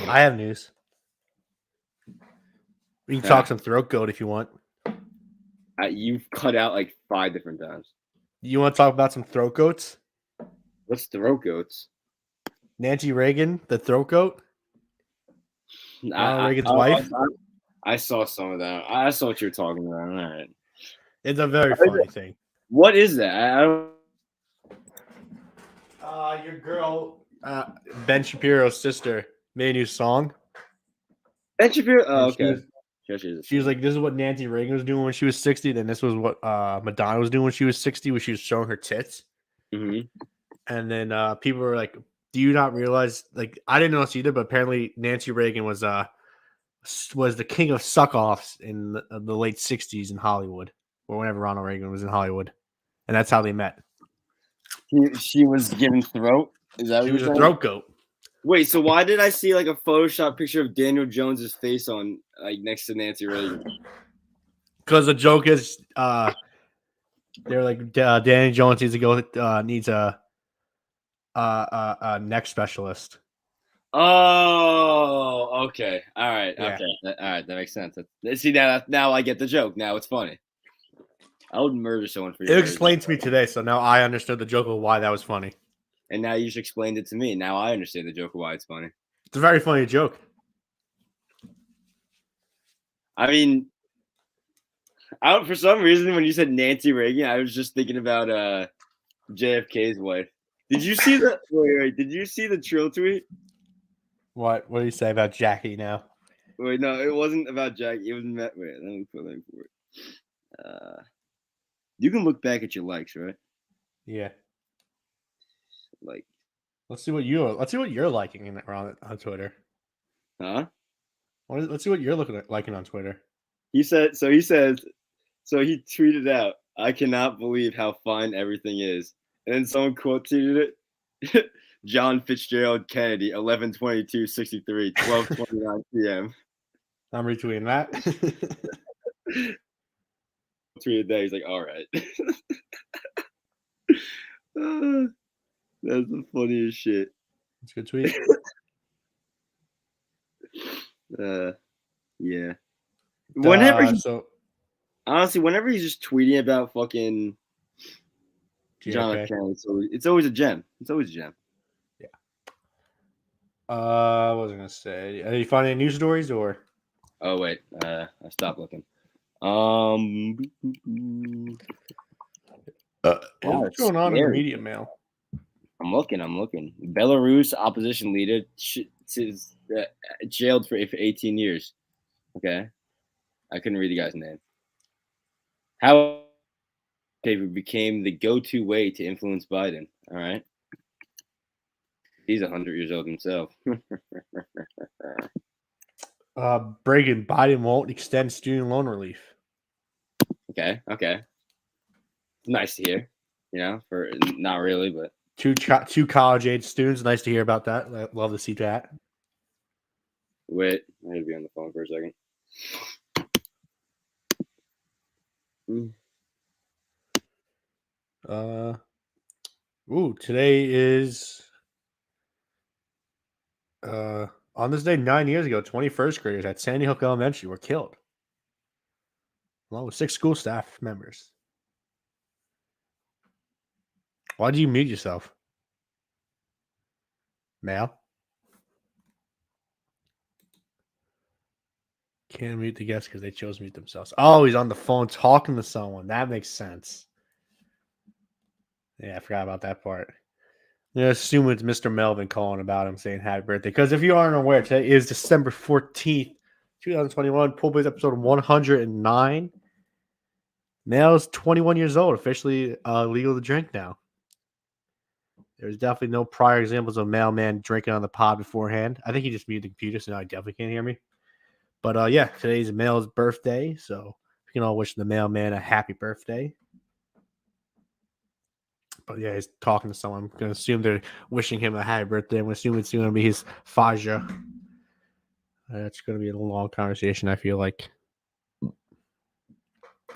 I have news. We can talk some throat goat if you want. You've cut out like 5 different times. You want to talk about some throat goats? What's throat goats? Nancy Reagan, the throat goat. Ronald I, Reagan's I, wife. I saw some of that. I saw what you were talking about. All right. It's a very funny thing. What is that? I don't. Your girl, Ben Shapiro's sister, made a new song, Ben Shapiro. Oh, and okay. she was like, "This is what Nancy Reagan was doing when she was 60. Then this was what Madonna was doing when she was 60, when she was showing her tits." Mm-hmm. And then people were like, "Do you not realize?" Like, I didn't know this either, but apparently Nancy Reagan was the king of suck-offs in the late 60s in Hollywood, or whenever Ronald Reagan was in Hollywood, and that's how they met. She was giving throat. Is that She what was you're a saying? throat goat. Wait, so why did I see like a Photoshop picture of Daniel Jones's face on like next to Nancy Reagan? Because the joke is, they're like, Danny Jones needs a neck specialist. Oh, okay. All right. Yeah. Okay. All right. That makes sense. See, now I get the joke. Now it's funny. I would murder someone for It your explained to me today, so now I understood the joke of why that was funny. And now you just explained it to me. Now I understand the joke of why it's funny. It's a very funny joke. I mean, for some reason, when you said Nancy Reagan, I was just thinking about JFK's wife. Did you see the wait? Did you see the Trill tweet? What do you say about Jackie now? Wait, no, it wasn't about Jackie. It was wait. Let me put it for it. You can look back at your likes, right? Yeah. Like, let's see what you're liking on Twitter. Huh? Let's see what you're liking on Twitter. He says. He tweeted out, "I cannot believe how fine everything is," and then someone quote tweeted it. John Fitzgerald Kennedy, 11/22/63, 12:29 p.m. I'm retweeting that. Tweeted that. He's like, all right. That's the funniest shit. That's a good tweet. Yeah. Whenever he's just tweeting about fucking John F. Kennedy, it's always a gem. It's always a gem. Yeah. What was I gonna say? Are you finding any news stories or? Oh wait, I stopped looking. What's going on in the media mail? I'm looking. Belarus opposition leader is jailed for 18 years. Okay, I couldn't read the guy's name. How paper became the go-to way to influence Biden. All right, he's 100 years old himself. Breaking Biden won't extend student loan relief. Okay. Nice to hear. You know, for not really, but two college-age students. Nice to hear about that. I love to see that. Wait, I need to be on the phone for a second. Today is on this day 9 years ago, 21st graders at Sandy Hook Elementary were killed, along with 6 school staff members. Why did you mute yourself? Mal? Can't mute the guests because they chose to mute themselves. Oh, he's on the phone talking to someone. That makes sense. Yeah, I forgot about that part. I'm going to assume it's Mr. Melvin calling about him saying happy birthday. Because if you aren't aware, today is December 14th, 2021. Pool Boys episode 109. Mal's 21 years old, officially legal to drink now. There's definitely no prior examples of mailman drinking on the pod beforehand. I think he just muted the computer, so now he definitely can't hear me. But yeah, today's Mail's birthday, so we can all wish the mailman a happy birthday. But yeah, he's talking to someone. I'm going to assume they're wishing him a happy birthday. I'm going to assume it's going to be his Faja. It's going to be a long conversation, I feel like.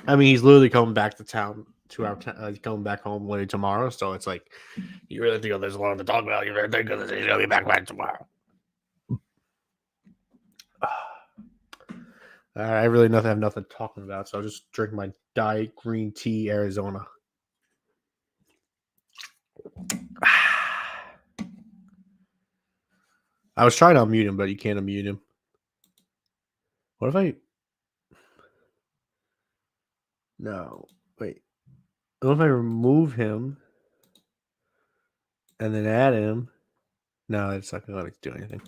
I mean, he's literally coming back to town, he's coming back home later tomorrow. So it's like, you really have to go, there's a lot to talk about your birthday because he's going to be back tomorrow. I really have nothing talking about, so I'll just drink my Diet Green Tea Arizona. I was trying to unmute him, but you can't unmute him. What if I... No, wait. What if I remove him and then add him? No, it's not going to do anything.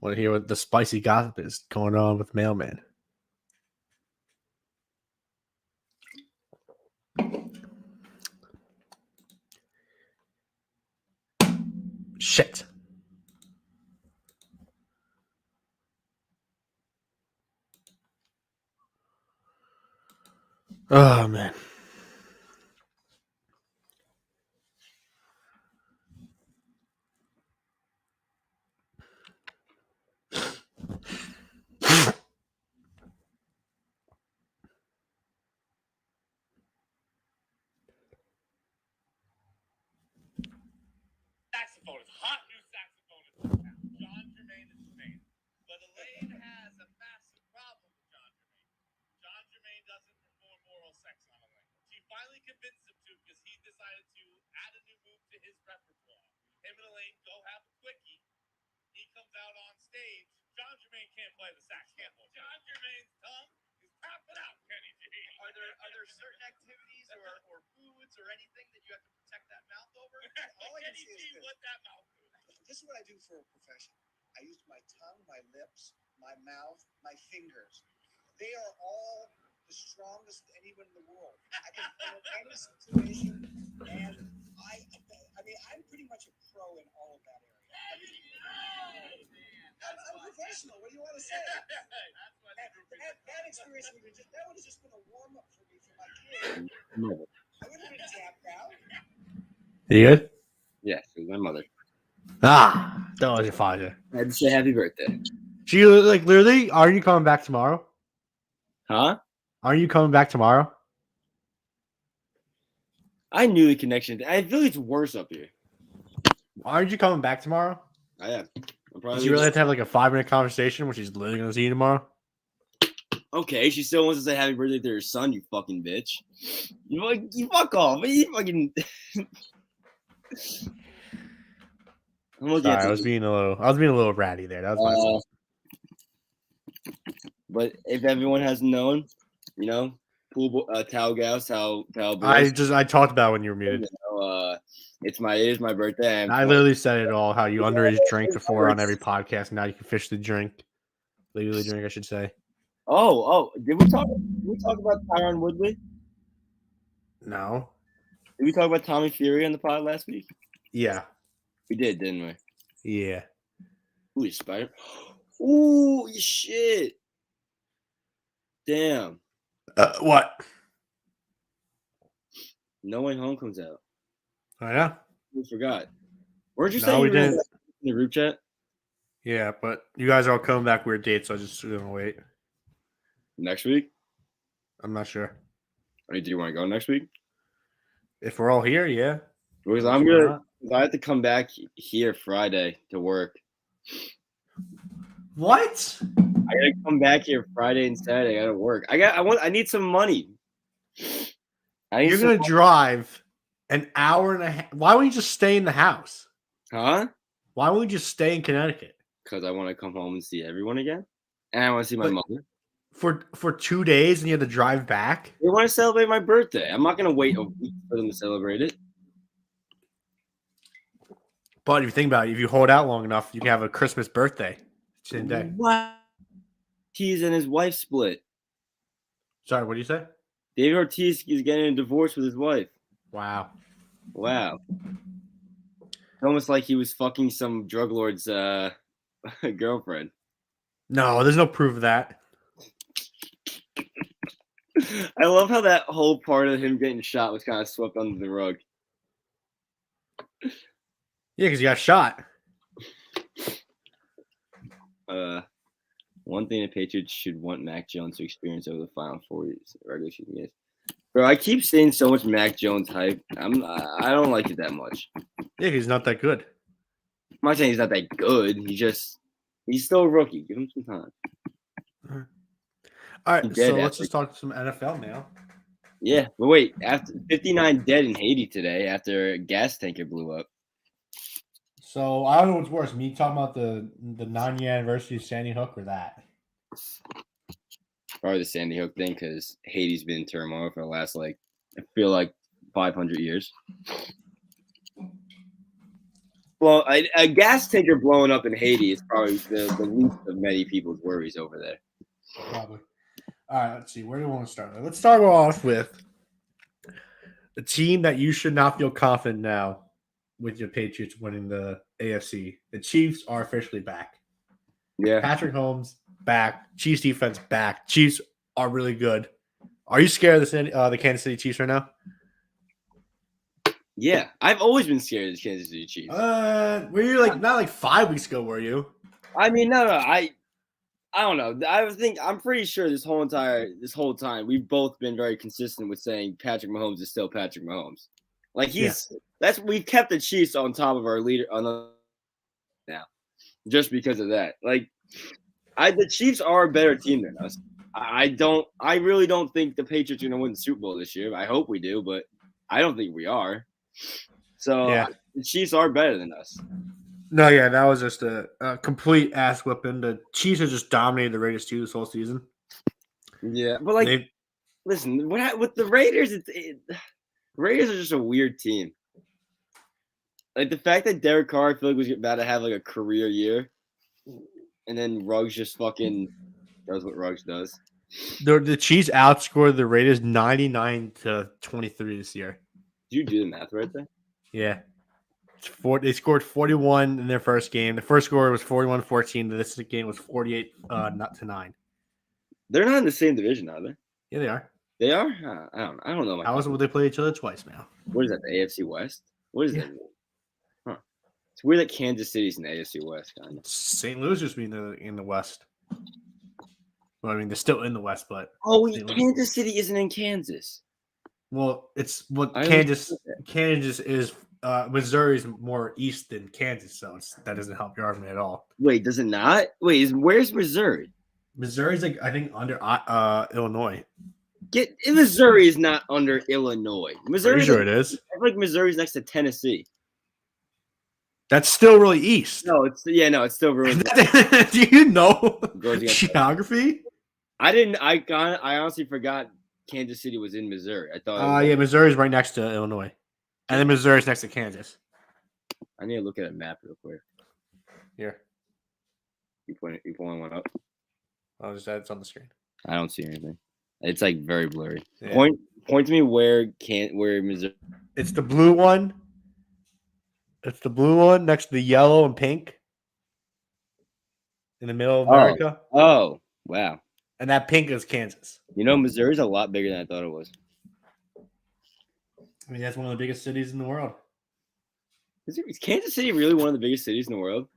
Want to hear what the spicy gossip is going on with Mailman? Shit. Oh, man. Saxophonist, hot new saxophonist in town. John Jermaine is his name. But Elaine has a massive problem with John Jermaine. John Jermaine doesn't perform oral sex on Elaine. She finally convinced him to because he decided to add a new move to his repertoire. Him and Elaine go have a quickie. He comes out on stage. John Jermaine can't play the saxophone. John Jermaine's tongue is tapping out, Kenny G. Are there certain activities or foods or anything that you have to protect that mouth over? All I can Kenny say G, is this. what that mouth do? This is what I do for a profession. I use my tongue, my lips, my mouth, my fingers. They are all the strongest anyone in the world. I can handle any situation, and I mean, I'm pretty much a pro in all of that area. I mean, I'm professional. What do you want to say? That experience would have just been a warm up for me for my kids. I wouldn't have been tapped out. You good? Yes, it was my mother. Ah, that was your father. I had to say happy birthday. She like literally. Are you coming back tomorrow? Huh? Are you coming back tomorrow? I knew the connection. I feel like it's worse up here. Aren't you coming back tomorrow? I am. I'm Does probably she really have to have like a 5-minute conversation when she's literally going to see you tomorrow? okay. She still wants to say happy birthday to her son. You fucking bitch. You fuck off. You fucking. Sorry, I was being a little ratty there. That was my fault. But if everyone hasn't known, you know, towel gals, towel boys. I talked about it when you were muted. You know, it is my birthday. I literally said it all. How you underage drink before on every podcast. Now you can officially drink, legally drink, I should say. Oh! Did we talk about Tyron Woodley? No. Did we talk about Tommy Fury on the pod last week? Yeah. We did, didn't we? Yeah. Ooh, you spider. Ooh, shit. Damn. What? No Way Home comes out. Oh yeah. We forgot. Weren't you No, saying we you were in didn't. the group chat? Yeah, but you guys are all coming back weird dates, so I just gonna wait. Next week? I'm not sure. I mean, do you want to go next week? If we're all here, yeah. Because I have to come back here Friday to work. What? I gotta come back here Friday and Saturday. I gotta work. I need some money. You're gonna drive an hour and a half. Why won't you just stay in the house? Huh? Why won't you just stay in Connecticut? Because I want to come home and see everyone again. And I want to see my mother. For 2 days and you have to drive back? They want to celebrate my birthday. I'm not gonna wait a week for them to celebrate it. But if you think about it, if you hold out long enough, you can have a Christmas birthday. Same day. What? Ortiz and his wife split. Sorry, what do you say? David Ortiz is getting a divorce with his wife. Wow. It's almost like he was fucking some drug lord's girlfriend. No, there's no proof of that. I love how that whole part of him getting shot was kind of swept under the rug. Yeah, because you got shot. One thing the Patriots should want Mac Jones to experience over the final 4 years regular season games. Bro, I keep seeing so much Mac Jones hype. I don't like it that much. Yeah, he's not that good. I'm not saying he's not that good. He's still a rookie. Give him some time. All He right, dead so let's after- just talk some NFL now. Yeah, but wait, after 59 dead in Haiti today after a gas tanker blew up. So I don't know what's worse, me talking about the 9-year anniversary of Sandy Hook or that. Probably the Sandy Hook thing because Haiti's been in turmoil for the last I feel like 500 years. Well, a gas tanker blowing up in Haiti is probably the least of many people's worries over there. Probably. All right, let's see. Where do we want to start? Let's start off with the team that you should not feel confident now with your Patriots winning the AFC. The Chiefs are officially back. Yeah. Patrick Mahomes back. Chiefs defense back. Chiefs are really good. Are you scared of the Kansas City Chiefs right now? Yeah. I've always been scared of the Kansas City Chiefs. Were you not like 5 weeks ago, were you? I mean, no. I don't know. I'm pretty sure this whole time we've both been very consistent with saying Patrick Mahomes is still Patrick Mahomes. Like we've kept the Chiefs on top of our leader now, just because of that. Like, the Chiefs are a better team than us. I really don't think the Patriots are going to win the Super Bowl this year. I hope we do, but I don't think we are. So Yeah. the Chiefs are better than us. No, yeah, that was just a complete ass whipping. The Chiefs have just dominated the Raiders too this whole season. Yeah, but listen, with the Raiders, Raiders are just a weird team. Like the fact that Derek Carr, I feel like was about to have like a career year, and then Ruggs just fucking does what Ruggs does. The Chiefs outscored the Raiders 99-23 this year. Did you do the math right there? Yeah. They scored 41 in their first game. The first score was 41-14. This game was 48-9. They're not in the same division, are they? Yeah, they are. They are? I don't know. How else would they play each other twice now? What is that? The AFC West? What is Yeah. that? Huh? It's weird that Kansas City's in the AFC West, kind of. St. Louis just being in the West. Well, I mean, they're still in the West, but Kansas City isn't in Kansas. well, it's what I Kansas is. Missouri's more east than Kansas, so that doesn't help your argument at all. Wait, does it not? Wait, where's Missouri? Missouri's I think under Illinois. Missouri is not under Illinois. Missouri, Pretty sure it is. I feel like Missouri's next to Tennessee. That's still really east. No, it's still ruined. Do you know Goes against geography? I didn't. I honestly forgot Kansas City was in Missouri. I thought. Yeah, Missouri's right next to Illinois, and then Missouri's next to Kansas. I need to look at a map real quick. Here, You pulling one up? I'll just add it on the screen. I don't see anything. It's like very blurry. Yeah. Point to me where Missouri. It's the blue one. It's the blue one next to the yellow and pink in the middle of America. Oh, wow. And that pink is Kansas. Missouri's a lot bigger than I thought it was. I mean, that's one of the biggest cities in the world. Is Kansas City really one of the biggest cities in the world?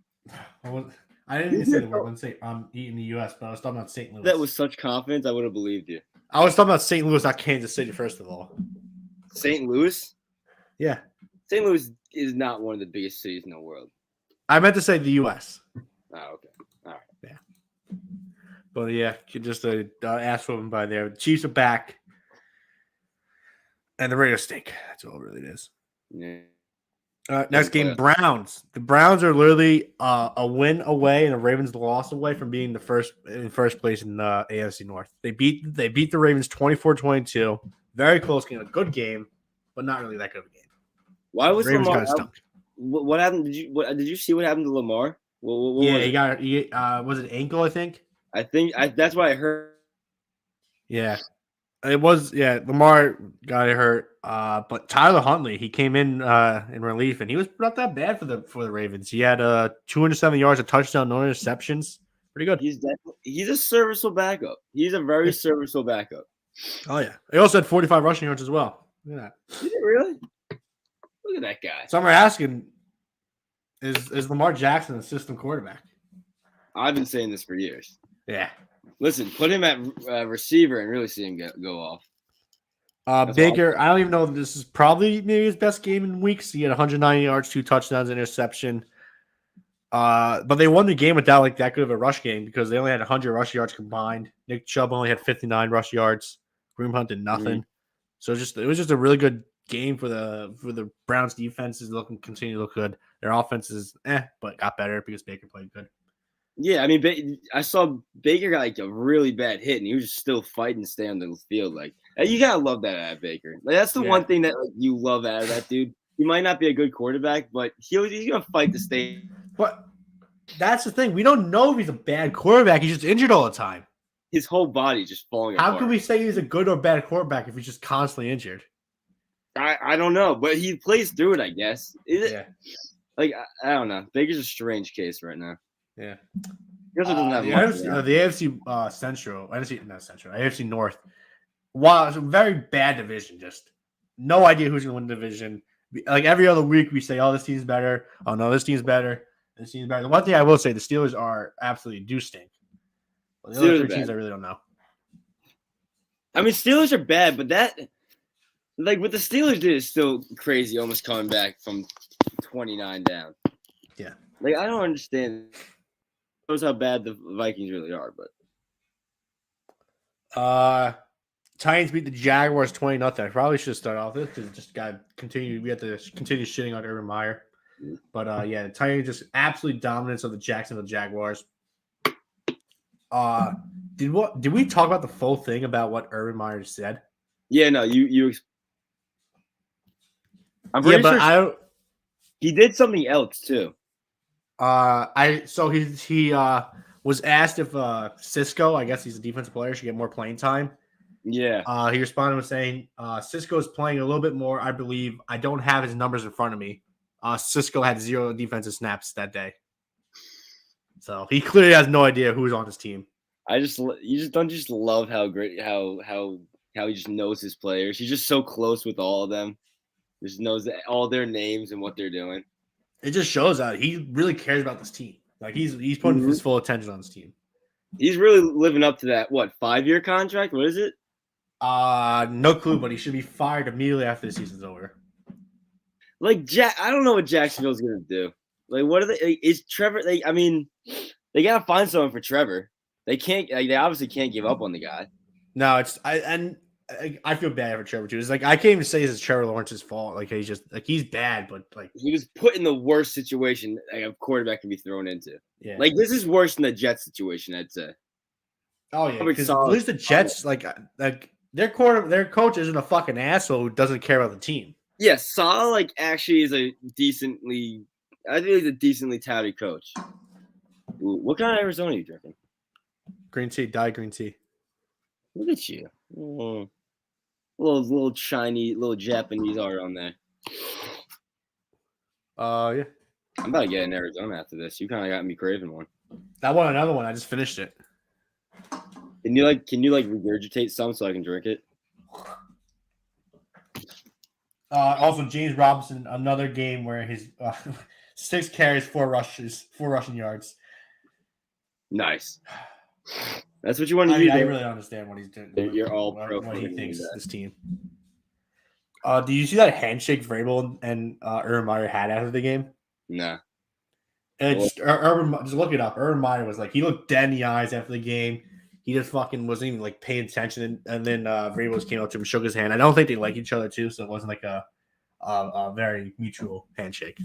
I didn't even say the word. I didn't say in the U.S., but I was talking about St. Louis. That was such confidence, I would have believed you. I was talking about St. Louis, not Kansas City, first of all. St. Louis? Yeah. St. Louis is not one of the biggest cities in the world. I meant to say the U.S. Oh, okay. All right. Yeah. But yeah, just a ass whooping by there. The Chiefs are back. And the Raiders stink. That's all it really is. Yeah. Next game, Browns. The Browns are literally a win away and the Ravens loss away from being in first place in the AFC North. They beat the Ravens 24-22. Very close game, a good game, but not really that good of a game. Why was Ravens Lamar? kind of stunk. What happened? Did you see what happened to Lamar? What he got was it ankle? I think. That's what I heard. Yeah. It was, Lamar got hurt. But Tyler Huntley, he came in relief, and he was not that bad for the Ravens. He had 207 yards, a touchdown, no interceptions. Pretty good. He's a serviceable backup. He's a very serviceable backup. Oh yeah. He also had 45 rushing yards as well. Look at that. Did it really? Look at that guy. Some are asking, is Lamar Jackson a system quarterback? I've been saying this for years. Yeah. Listen, put him at receiver and really see him go off. Baker, I don't even know if this is probably maybe his best game in weeks. He had 190 yards, 2 touchdowns, interception. But they won the game without like that good of a rush game because they only had 100 rush yards combined. Nick Chubb only had 59 rush yards. Kareem Hunt did nothing. So it was just a really good game for the Browns defense is continue to look good. Their offense is but got better because Baker played good. Yeah, I mean, I saw Baker got like a really bad hit, and he was just still fighting to stay on the field. Like, you gotta love that out of Baker. Like, that's the one thing that like, you love out of that dude. He might not be a good quarterback, but he's gonna fight to stay. But that's the thing. We don't know if he's a bad quarterback. He's just injured all the time. His whole body just falling apart. How can we say he's a good or bad quarterback if he's just constantly injured? I don't know, but he plays through it, I guess. Yeah. Like, I don't know. Baker's a strange case right now. Yeah. He also doesn't have the much. AFC Central, AFC North. Wow, it's a very bad division. Just no idea who's going to win the division. Like every other week, we say, "Oh, this team's better." Oh no, this team's better. This team's better. The one thing I will say, the Steelers are absolutely do stink. But the other three teams, I really don't know. I mean, Steelers are bad, but that, like, what the Steelers did is still crazy. Almost coming back from 29 down. Yeah. Like, I don't understand. Shows how bad the Vikings really are, but Titans beat the Jaguars 20-0. I probably should start off this because just got continue. We have to continue shitting on Urban Meyer, but the Titans just absolute dominance of the Jacksonville Jaguars. Did we talk about the full thing about what Urban Meyer said? Yeah, no, you. I'm pretty sure he did something else too. He was asked if Cisco, I guess he's a defensive player, should get more playing time. Yeah. He responded with saying, Cisco is playing a little bit more, I believe. I don't have his numbers in front of me. Cisco had 0 defensive snaps that day. So he clearly has no idea who's on his team. You just love how great how he just knows his players. He's just so close with all of them. Just knows all their names and what they're doing. It just shows that he really cares about this team. Like he's putting his full attention on this team. He's really living up to that 5-year contract? What is it? No clue, but he should be fired immediately after the season's over. Like I don't know what Jacksonville's gonna do. Like, what are they? Is Trevor? They gotta find someone for Trevor. They can't. They obviously can't give up on the guy. No, I feel bad for Trevor too. It's like I can't even say it's Trevor Lawrence's fault. Like he's just like he's bad, but like he was put in the worst situation a quarterback can be thrown into. Yeah, like this is worse than the Jets situation, I'd say. Oh yeah, because at least the Jets like their coach isn't a fucking asshole who doesn't care about the team. Yeah, Saleh actually is I think he's a decently touted coach. Ooh, what kind of Arizona are you drinking? Green tea, diet green tea. Look at you. Little shiny, little Japanese art on there. Yeah. I'm about to get in Arizona after this. You kind of got me craving one. I want another one. I just finished it. Can you regurgitate some so I can drink it? Also, James Robinson, another game where his 6 carries, 4 rushing yards. Nice. That's what you want to do. I really don't understand what he's doing. You're all pro. What he thinks this team. Do you see that handshake Vrabel and Urban Meyer had after the game? Nah. And just look it up. Urban Meyer was like, he looked dead in the eyes after the game. He just fucking wasn't even like paying attention. And then Vrabel just came up to him, shook his hand. I don't think they like each other too, so it wasn't like a very mutual handshake.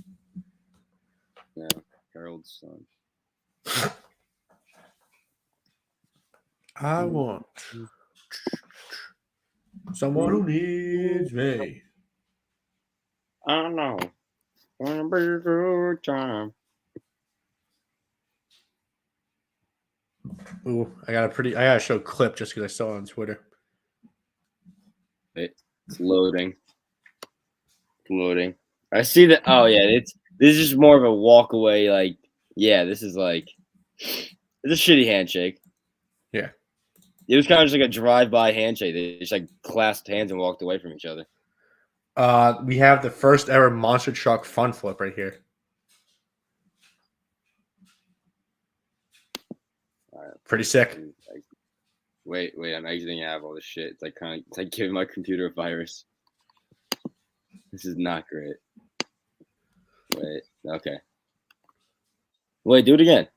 Yeah, Harold's son. I want someone who needs me. I don't know. Gonna be a good time. Ooh, I gotta show a clip just because I saw it on Twitter. It's loading. I see that. Oh yeah, this is just more of a walk away. Like, yeah, this is like it's a shitty handshake. Yeah. It was kind of just like a drive-by handshake. They just like clasped hands and walked away from each other. We have the first ever monster truck fun flip right here. All right. Pretty sick. Wait, I'm exiting out of all this shit. It's like giving my computer a virus. This is not great. Wait, okay. Wait, do it again.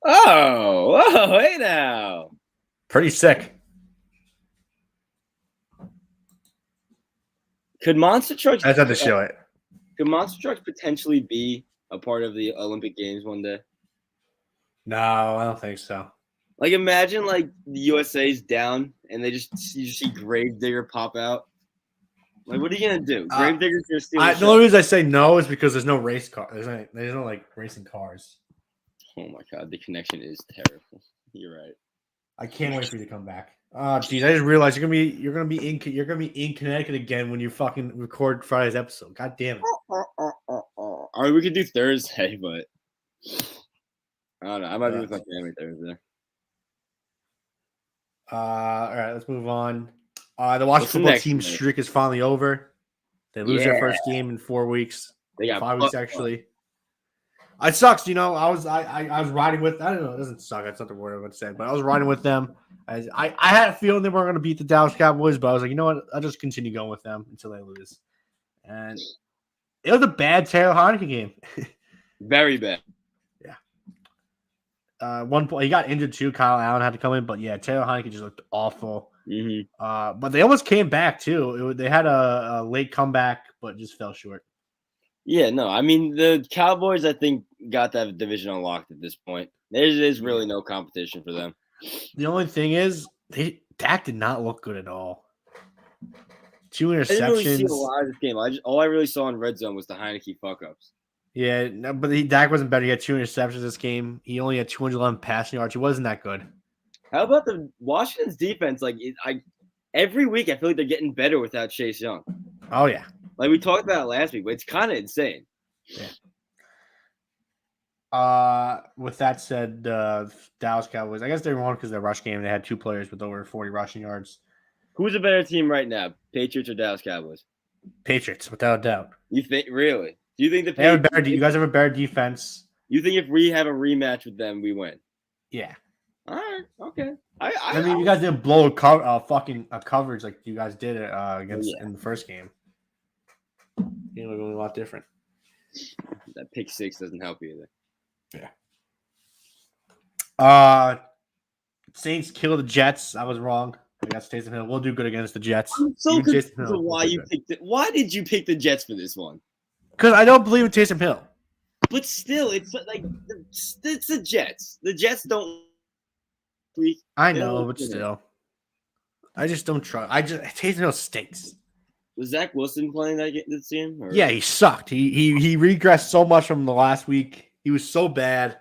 Oh, hey now. Pretty sick. Could Monster Trucks? I just had to show it. Could Monster Trucks potentially be a part of the Olympic Games one day? No, I don't think so. Like, imagine like the USA's down and you just see Gravedigger pop out. Like, what are you gonna do? Gravedigger's gonna steal The the only show. reason I say no is because there's no race car. There's no like racing cars. Oh my god, the connection is terrible. You're right. I can't wait for you to come back. Oh, geez, I just realized you're gonna be in Connecticut again when you fucking record Friday's episode. God damn it. All right, we could do Thursday, but I don't know. I might be with my family Thursday. All right, let's move on. The Washington What's the football next team one? streak is finally over. They lose their first game in 4 weeks. They got 5 weeks actually. It sucks, you know. I was riding with. I don't know. It doesn't suck. That's not the word I would say. But I was riding with them. I had a feeling they weren't going to beat the Dallas Cowboys, but I was like, you know what? I'll just continue going with them until they lose. And it was a bad Taylor Heineke game. Very bad. One point he got injured too. Kyle Allen had to come in, but yeah, Taylor Heineke just looked awful. Mm-hmm. But they almost came back too. They had a late comeback, but just fell short. Yeah, no, I mean the Cowboys, I think, got that division unlocked at this point. There's really no competition for them. The only thing is, Dak did not look good at all. 2 interceptions. I didn't really see a lot of this game. All I really saw in red zone was the Heineke fuck ups. Yeah, no, but Dak wasn't better. He had 2 interceptions this game. He only had 211 passing yards. He wasn't that good. How about the Washington's defense? Like, every week I feel like they're getting better without Chase Young. Oh yeah. Like we talked about it last week, but it's kind of insane. Yeah. With that said, Dallas Cowboys, I guess they won because their rush game. They had 2 players with over 40 rushing yards. Who's a better team right now, Patriots or Dallas Cowboys? Patriots, without a doubt. You think really? Do you think the They have a Patriots? better. You guys have a better defense. You think if we have a rematch with them, we win? Yeah. All right. Okay. I mean, you guys didn't blow a coverage like you guys did against in the first game. You know, a lot different. That pick 6 doesn't help either. Yeah. Saints kill the Jets. I was wrong. I got Taysom Hill. We'll do good against the Jets. I'm so Even confused Taysom Hill on why will do you good. picked it. Why did you pick the Jets for this one? Because I don't believe in Taysom Hill. But still, it's like it's the Jets. The Jets don't. I know, but still, I just don't trust. Taysom Hill stinks. Was Zach Wilson playing this game? Or? Yeah, he sucked. He regressed so much from the last week. He was so bad.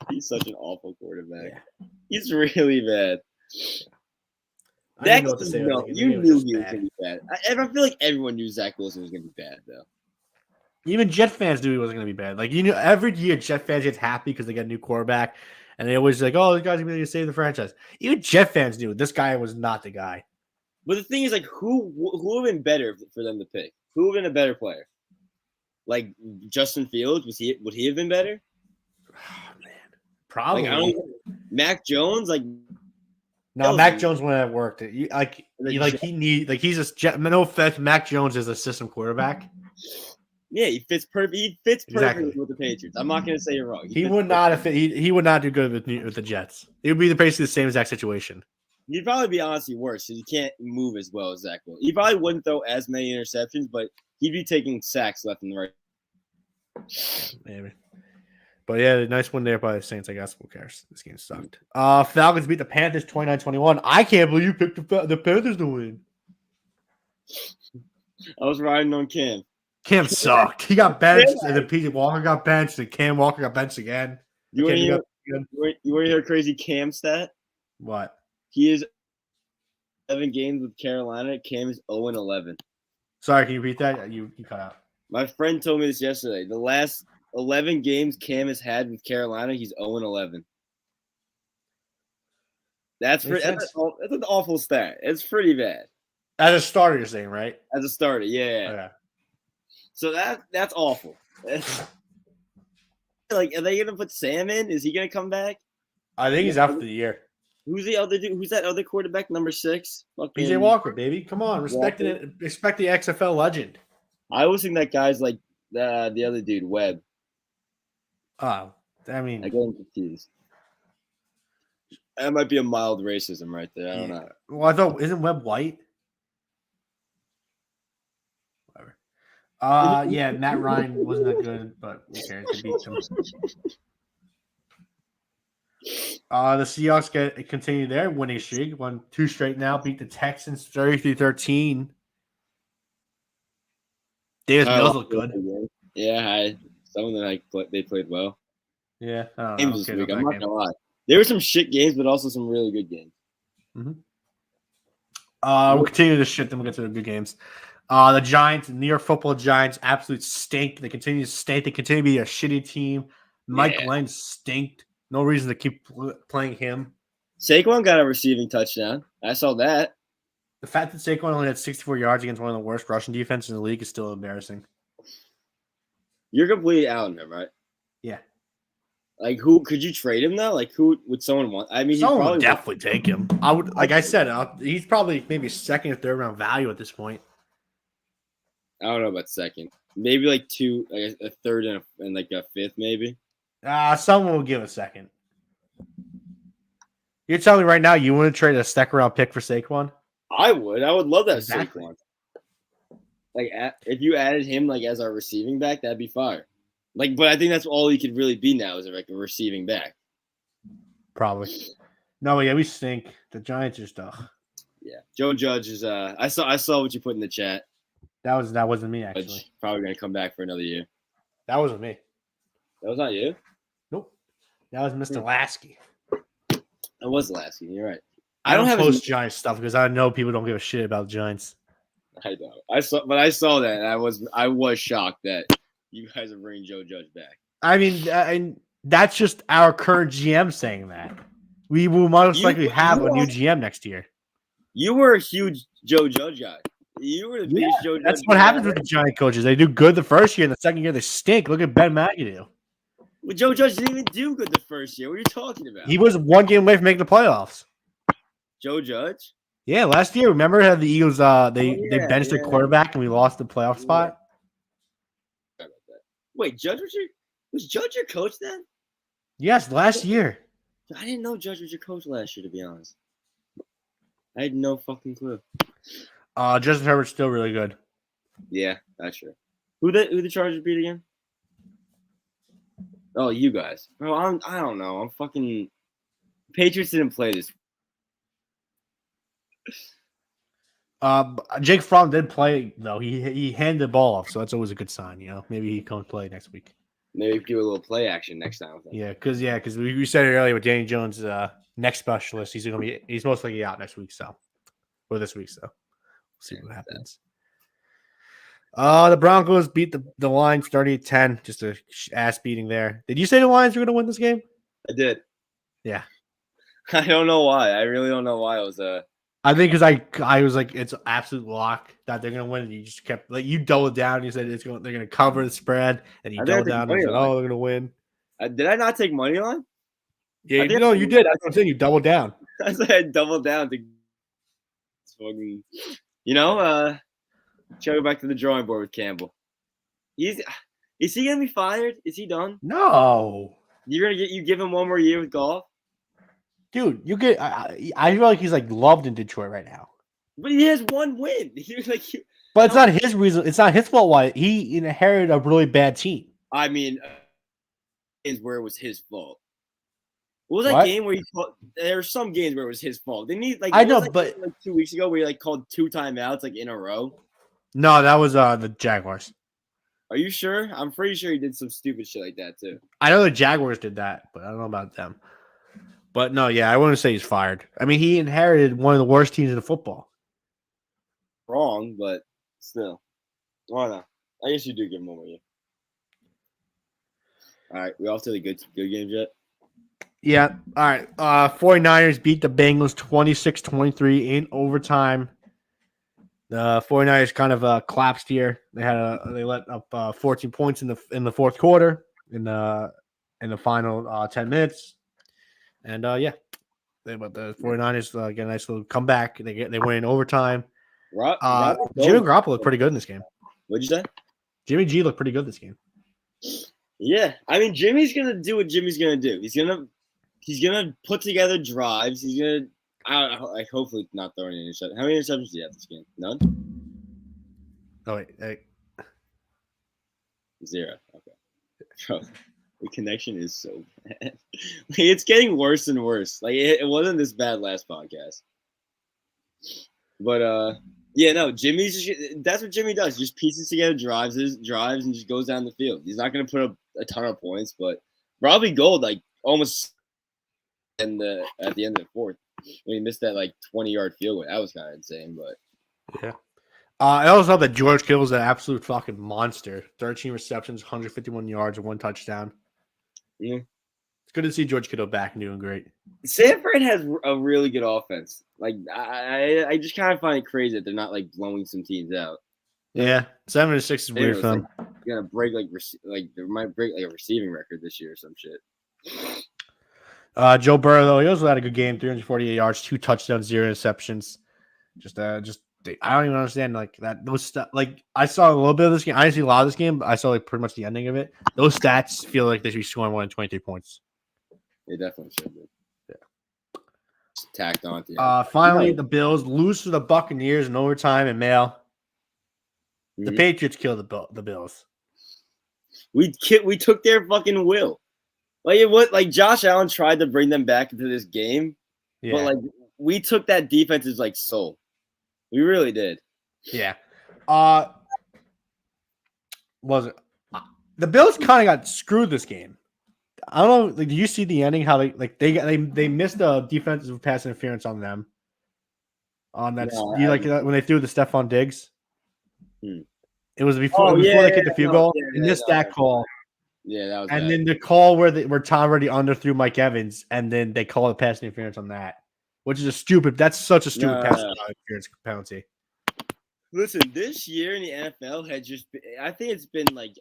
He's such an awful quarterback. Yeah. He's really bad. I didn't know what to say. You knew he was going to be bad. I feel like everyone knew Zach Wilson was going to be bad, though. Even Jet fans knew he wasn't going to be bad. Like, you know, every year Jet fans get happy because they got a new quarterback, and they always like, "Oh, this guy's going to save the franchise." Even Jet fans knew this guy was not the guy. But the thing is, like, who would have been better for them to pick? Who would have been a better player? Like Justin Fields, would he have been better? Oh, man, probably. Like, Mac Jones, like. No, Mac Jones wouldn't have worked. He's no offense. Mac Jones is a system quarterback. Yeah, he fits perfect. He fits perfectly Exactly. with the Patriots. I'm not going to say you're wrong. He would not have. He would not do good with the Jets. It would be basically the same exact situation. He'd probably be honestly worse because he can't move as well as Zach will. He probably wouldn't throw as many interceptions, but he'd be taking sacks left and right. Maybe. But yeah, nice one there by the Saints. I guess who cares? This game sucked. Falcons beat the Panthers 29-21. I can't believe you picked the Panthers to win. I was riding on Cam. Cam sucked. He got benched, and then PJ Walker got benched, and Cam Walker got benched again. You want to hear a crazy Cam stat? What? He is 11 games with Carolina. Cam is 0-11. Sorry, can you repeat that? You cut out. My friend told me this yesterday. The last 11 games Cam has had with Carolina, he's 0-11. That's an awful stat. It's pretty bad. As a starter, you're saying, right? As a starter, yeah. Okay. So that's awful. Like, are they gonna put Sam in? Is he gonna come back? I think he's out for the year. Who's the other dude? Who's that other quarterback? Number 6? PJ Walker, baby. Come on, respect the XFL legend. I always think that guy's like the other dude, Webb. Oh, I I mean, get him confused. That might be a mild racism right there. I don't know. well, I thought isn't Webb white? Whatever. Yeah, Matt Ryan wasn't that good, but who cares? They beat them. The Seahawks continue their winning streak. Won 2 straight now. Beat the Texans 33-13. Davis Mills looked good. Yeah, some of them they played well. Yeah, I don't know. Games this week. I'm that not game. gonna lie. There were some shit games, but also some really good games. We'll continue to shit. Then we'll get to the good games. The Giants, New York Football Giants, absolute stink. They continue to stink. They continue to be a shitty team. Mike Glenn stinked. No reason to keep playing him. Saquon got a receiving touchdown. I saw that. The fact that Saquon only had 64 yards against one of the worst rushing defenses in the league is still embarrassing. You're completely out on him, right? Yeah. Like, who could you trade him though? Like, who would someone want? I mean, someone would definitely take him. I would, like I said, he's probably maybe second or third round value at this point. I don't know about second. Maybe like two, like a third and like a fifth, maybe. Someone will give a second. You're telling me right now you want to trade a second round pick for Saquon? I would love that Exactly. Saquon. Like, if you added him like as our receiving back, that'd be fire. Like, but I think that's all he could really be now is like a receiving back. Probably. No, yeah, we stink. The Giants are stuck. Yeah, Joe Judge is. I saw what you put in the chat. That wasn't me actually. Judge probably gonna come back for another year. That wasn't me. That was not you. Nope. That was Mr. Lasky. It was last year. You're right. I don't post Giants stuff because I know people don't give a shit about the Giants. I know. I saw that, and I was shocked that you guys are bringing Joe Judge back. I mean, and that's just our current GM saying that. We will most likely have a new GM next year. You were a huge Joe Judge guy. You were the biggest Joe Judge. That's what happens with the Giant coaches. They do good the first year, and the second year they stink. Look at Ben McAdoo. Well, Joe Judge didn't even do good the first year. What are you talking about? He was 1 game away from making the playoffs. Joe Judge? Yeah, last year. Remember how the Eagles they benched their quarterback and we lost the playoff spot? Sorry about that. Wait, Judge was Judge your coach then? Yes, last year. I didn't know Judge was your coach last year, to be honest. I had no fucking clue. Justin Herbert's still really good. Yeah, that's true. Who the Chargers beat again? Oh, you guys. Bro, I don't know. I'm fucking Patriots didn't play this. Jake Fromm did play though. He handed the ball off, so that's always a good sign. You know, maybe he can play next week. Maybe do a little play action next time. Yeah, because we said it earlier with Danny Jones, next specialist. He's most likely out next week. So, or this week. So, we'll see what happens. The Broncos beat the Lions 30-10. Just a ass beating there. Did you say the Lions were going to win this game? I did. Yeah. I don't know why. I really don't know why it was I think because I was like, it's absolute lock that they're gonna win. And you just kept like you doubled down. And you said they're gonna cover the spread, and you doubled down and said, "Oh, they're gonna win." Did I not take money line? Yeah, you did. That's what I'm saying. You doubled down. I said I doubled down to fucking, go back to the drawing board with Campbell. Is he gonna be fired? Is he done? No. You give him one more year with golf? Dude, you get. I feel like he's like loved in Detroit right now. But he has one win. But it's not his reason. It's not his fault. Why he inherited a really bad team. I mean, is where it was his fault. What was that game where there were some games where it was his fault? Didn't he I know, but 2 weeks ago where he called 2 timeouts in a row. No, that was the Jaguars. Are you sure? I'm pretty sure he did some stupid shit like that too. I know the Jaguars did that, but I don't know about them. But no, yeah, I wouldn't say he's fired. I mean, he inherited one of the worst teams in football. Wrong, but still. Why not? I guess you do give him one more year. All right, we off to the good games yet? Yeah. All right. 49ers beat the Bengals 26-23 in overtime. The 49ers kind of collapsed here. They let up 14 points in the fourth quarter in the final 10 minutes. And the 49ers get a nice little comeback. They win in overtime. Jimmy Garoppolo looked pretty good in this game. What'd you say? Jimmy G looked pretty good this game. Yeah, I mean Jimmy's gonna do what Jimmy's gonna do. He's gonna put together drives. He's gonna like hopefully not throwing any interceptions. How many interceptions do you have this game? None. Oh wait. 0. Okay. Bro, the connection is so bad. Like, it's getting worse and worse. Like it wasn't this bad last podcast. But yeah, no, that's what Jimmy does. Just pieces together drives and just goes down the field. He's not gonna put up a ton of points, but probably gold like almost at the end of the fourth. When he missed that like 20-yard field goal. That was kind of insane, but Yeah. I also thought that George Kittle's an absolute fucking monster. 13 receptions, 151 yards, and 1 touchdown. yeah. It's good to see George Kittle back and doing great. Sanford has a really good offense. Like I just kind of find it crazy that they're not like blowing some teams out. Yeah, 7-6 is weird for them. Like, you're gonna break like they might break like a receiving record this year or some shit. Joe Burrow though, he also had a good game, 348 yards, 2 touchdowns, 0 interceptions. Just I don't even understand like that. Those stuff like I saw a little bit of this game. I didn't see a lot of this game, but I saw like pretty much the ending of it. Those stats feel like they should be scoring more than 23 points. They definitely should be. Yeah. Just tacked on. Finally, the Bills lose to the Buccaneers in overtime and mail. The Patriots kill the Bills. We took their fucking will. Like Josh Allen tried to bring them back into this game, but like we took that defense's like soul. We really did. Yeah. Was it the Bills kind of got screwed this game? I don't know. Like, do you see the ending? How they missed the defensive pass interference on them. On that, when they threw the Stephon Diggs. It was before they kicked the field goal. They missed that call. Yeah, that was. And then the call where Tom Brady underthrew Mike Evans, and then they call the pass interference on that, which is That's such a stupid pass interference penalty. Listen, this year in the NFL I think it's been like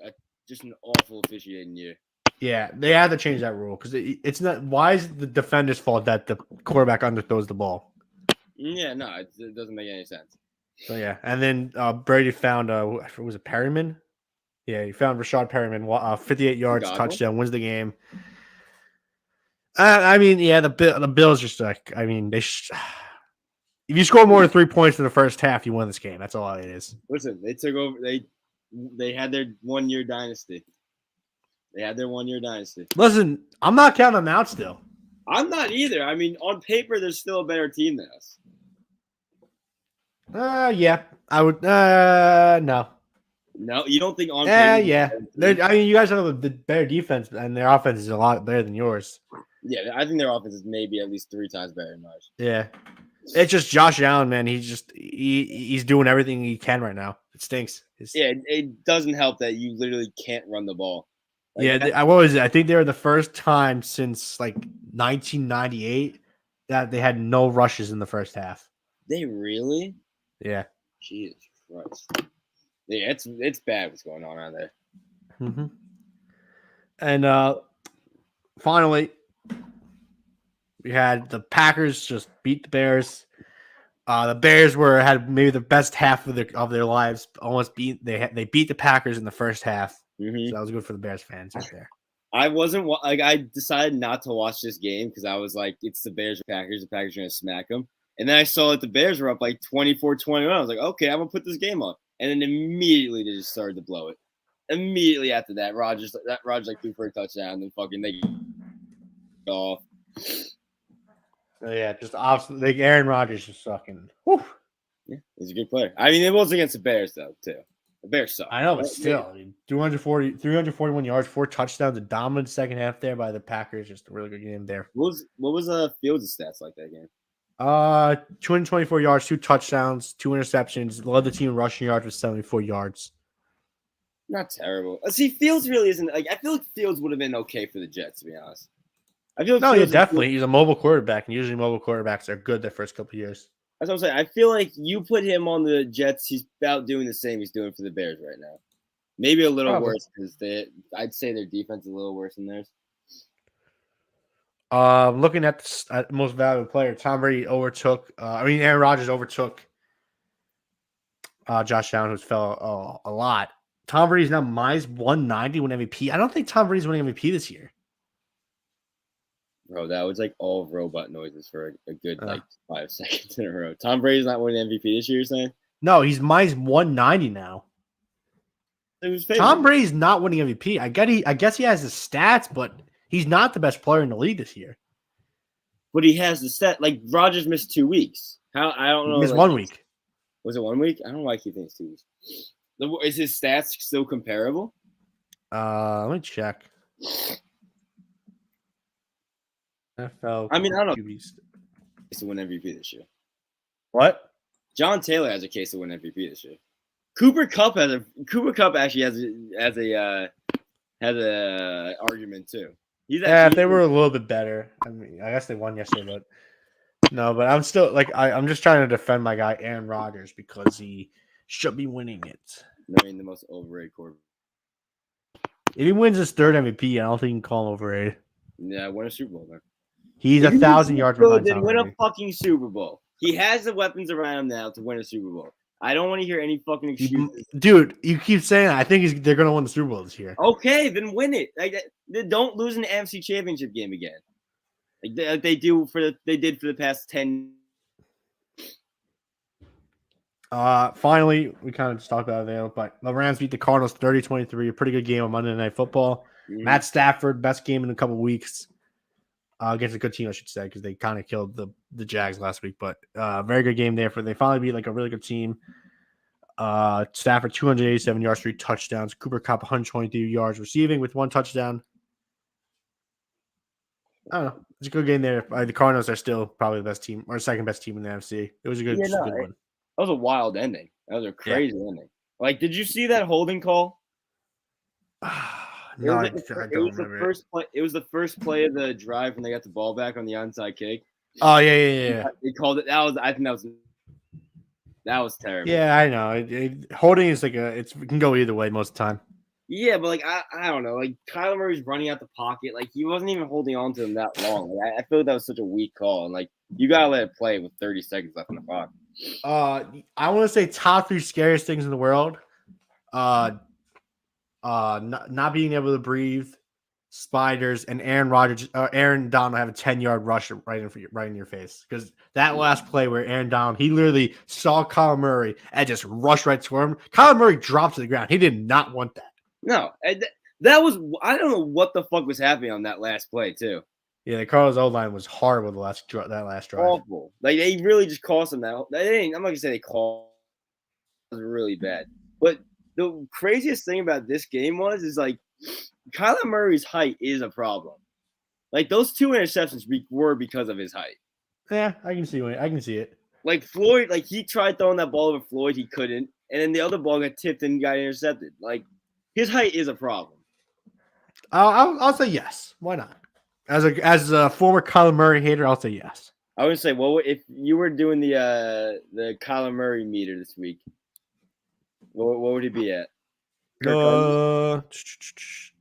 just an awful officiating year. Yeah, they had to change that rule because it's not. Why is the defender's fault that the quarterback underthrows the ball? Yeah, no, it doesn't make any sense. So yeah, and then Brady found was it Perryman? Yeah, he found Rashad Perryman, 58 yards, touchdown, wins the game. I mean, yeah, the Bills just like, I mean, if you score more than 3 points in the first half, you win this game. That's all it is. Listen, they took over. They had their 1-year dynasty. Listen, I'm not counting them out still. I'm not either. I mean, on paper, there's still a better team than us. Yeah, I would. No. No, you don't think on paper? Yeah. I mean, you guys have the better defense, and their offense is a lot better than yours. Yeah, I think their offense is maybe at least 3 times better than ours. Yeah. It's just Josh Allen, man. He's doing everything he can right now. It stinks. It doesn't help that you literally can't run the ball. Like, what was it? I think they were the first time since like 1998 that they had no rushes in the first half. They really? Yeah. Jesus Christ. Yeah, it's bad what's going on out there. Mm-hmm. And finally, we had the Packers just beat the Bears. The Bears had maybe the best half of their lives. Almost they beat the Packers in the first half. Mm-hmm. So that was good for the Bears fans right there. I decided not to watch this game because I was like, it's the Bears Packers. The Packers are gonna smack them. And then I saw that the Bears were up like 24-21. I was like, okay, I'm gonna put this game on. And then immediately they just started to blow it. Immediately after that, Rodgers like threw for a touchdown, and then fucking they off. Yeah, just obviously, like Aaron Rodgers is sucking. Whew. Yeah, he's a good player. I mean, it was against the Bears though, too. The Bears suck. I know, but still, I mean, 341 yards, 4 touchdowns, a dominant second half there by the Packers. Just a really good game there. What was Fields' stats like that game? 224 yards, 2 touchdowns, 2 interceptions. Led the team in rushing yards with 74 yards. Not terrible. See, Fields really isn't like. I feel like Fields would have been okay for the Jets, to be honest. I feel like definitely. He's a mobile quarterback, and usually mobile quarterbacks are good their first couple of years. That's what I'm saying. I feel like you put him on the Jets, he's about doing the same he's doing for the Bears right now. Maybe a little worse because I'd say their defense is a little worse than theirs. Looking at the most valuable player, Tom Brady Aaron Rodgers overtook Josh Allen, who fell a lot. Tom Brady's now minus 190 win MVP. I don't think Tom Brady's winning MVP this year. Bro, that was like all robot noises for a good Uh. like 5 seconds in a row. Tom Brady's not winning MVP this year, you're saying? No, he's minus 190 now. Who's Tom favored? Brady's not winning MVP. I guess he has the stats, but he's not the best player in the league this year. But he has the set. Like Rodgers missed 2 weeks. How I don't He know. missed like, 1 week. Was it 1 week? I don't know why I keep thinking it's 2 weeks. Is his stats still comparable? Let me check. NFL. I mean, I don't know. QBs. To win MVP this year. What? John Taylor has a case to win MVP this year. Cooper Kupp actually has a argument too. Yeah, if they were a little bit better. I mean, I guess they won yesterday, but no. But I'm still like I'm just trying to defend my guy Aaron Rodgers because he should be winning it. knowing the most overrated quarterback. If he wins his third MVP, I don't think you can call him overrated. Yeah, win a Super Bowl, man. He's 1,000 yards behind Then Tom win a Brady. fucking Super Bowl. He has the weapons around him now to win a Super Bowl. I don't want to hear any fucking excuses. Dude, you keep saying that. I think they're going to win the Super Bowl this year. Okay, then win it. Don't lose an NFC Championship game again. Like they did for the past 10. Finally, we kind of just talked about it there, but the Rams beat the Cardinals 30-23. A pretty good game on Monday Night Football. Mhm. Matt Stafford, best game in a couple weeks. Against a good team, I should say, because they kind of killed the Jags last week. But very good game there for they finally beat like a really good team. Stafford 287 yards, 3 touchdowns. Cooper Kupp 122 yards receiving with 1 touchdown. I don't know. It's a good game there. The Cardinals are still probably the best team or second best team in the NFC. It was a good, good one. That was a wild ending. That was a crazy ending. Like, did you see that holding call? No, I don't remember it. It was the first play of the drive when they got the ball back on the onside kick. Oh yeah. They called it. I think that was terrible. Yeah, I know. Holding is like it can go either way most of the time. Yeah, but like I don't know. Like Kyler Murray's running out the pocket. Like he wasn't even holding on to him that long. Like, I feel like that was such a weak call. And like you gotta let it play with 30 seconds left on the clock. I want to say top 3 scariest things in the world. Not being able to breathe, spiders, and Aaron Donald have a 10-yard rush right in your face. Because that last play where Aaron Donald, he literally saw Kyler Murray and just rushed right to him. Kyler Murray dropped to the ground. He did not want that. No, that was I don't know what the fuck was happening on that last play too. Yeah, the Cardinals O-line was horrible that last drive. Awful. Like they really just cost them that. I'm not gonna say they cost. It was really bad, but the craziest thing about this game is like Kyler Murray's height is a problem. Like those 2 interceptions were because of his height. Yeah, I can see it. Like Floyd, like he tried throwing that ball over Floyd, he couldn't, and then the other ball got tipped and got intercepted. Like his height is a problem. I'll say yes. Why not? As a former Kyler Murray hater, I'll say yes. I would say, well, if you were doing the Kyler Murray meter this week, what would he be at? It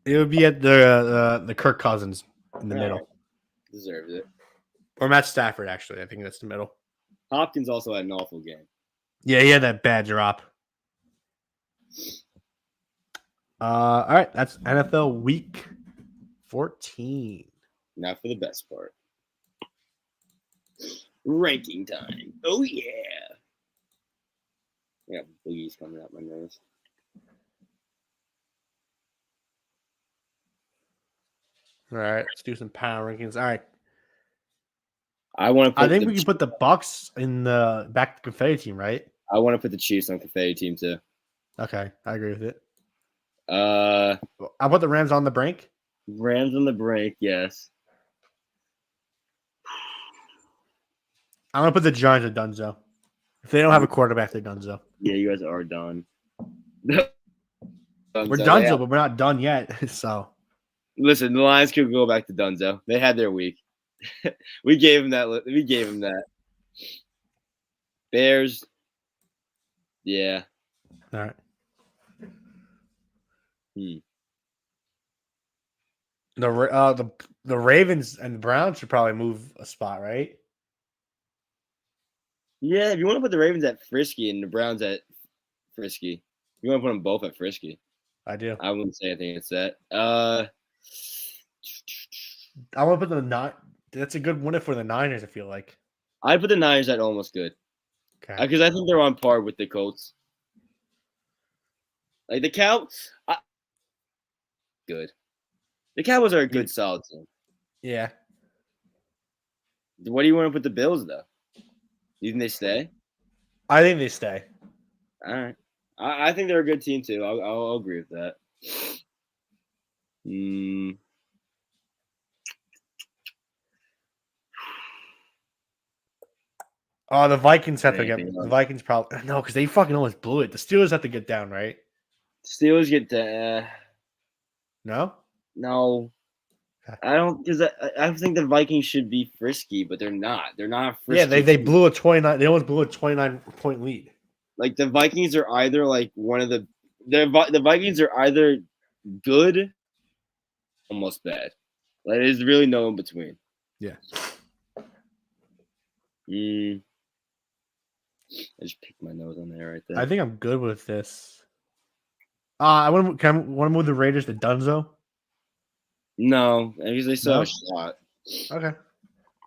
would be at the Kirk Cousins in the middle. Deserves it. Or Matt Stafford, actually. I think that's the middle. Hopkins also had an awful game. Yeah, he had that bad drop. All right, that's NFL Week 14. Now for the best part. Ranking time. Oh, yeah. I got boogies coming out my nose. All right, let's do some power rankings. All right. I think we can put the Bucks in the back to confetti team, right? I want to put the Chiefs on confetti team too. Okay, I agree with it. I put the Rams on the brink. Rams on the brink, yes. I'm gonna put the Giants at Dunzo. If they don't have a quarterback, they're Dunzo. Yeah, you guys are done. We're Dunzo, but we're not done yet. So listen, the Lions could go back to Dunzo. They had their week. We gave them that. Bears. Yeah. All right. The Ravens and the Browns should probably move a spot, right? Yeah, if you want to put the Ravens at Frisky and the Browns at Frisky, you want to put them both at Frisky. I do. I wouldn't say I think it's that. I want to put the nine. That's a good winner for the Niners. I feel like. I put the Niners at almost good Okay. because I think they're on par with the Colts. Like the good. The Cowboys are a good, solid team. Yeah. What do you want to put the Bills though? You think they stay? I think they stay. All right. I think they're a good team too. I'll agree with that. Oh, the Vikings have to get. Anything The else? Vikings probably no, because they fucking almost blew it. The Steelers have to get down, right? Steelers get the No. no. Okay. I don't because I think the Vikings should be frisky, but they're not. They're not frisky. Yeah, they blew a 29. They almost blew a 29-point lead. Like the Vikings are either like one of the Vikings are either good, almost bad. Like there's really no in between. Yeah. I just picked my nose on there right there. I think I'm good with this. I want to move the Raiders to Dunzo. No, because they still No? have a shot. Okay.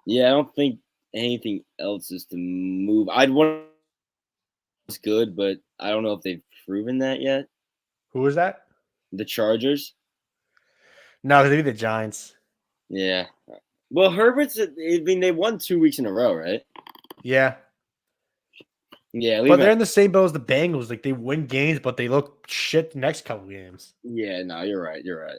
Yeah, I don't think anything else is to move. I'd want it's good, but I don't know if they've proven that yet. Who was that? The Chargers. No, because they beat the Giants. Yeah. Well, Herbert's. I mean, they won 2 weeks in a row, right? Yeah. Yeah, But they're in the same boat as the Bengals. Like they win games, but they look shit the next couple games. Yeah, no, you're right. You're right.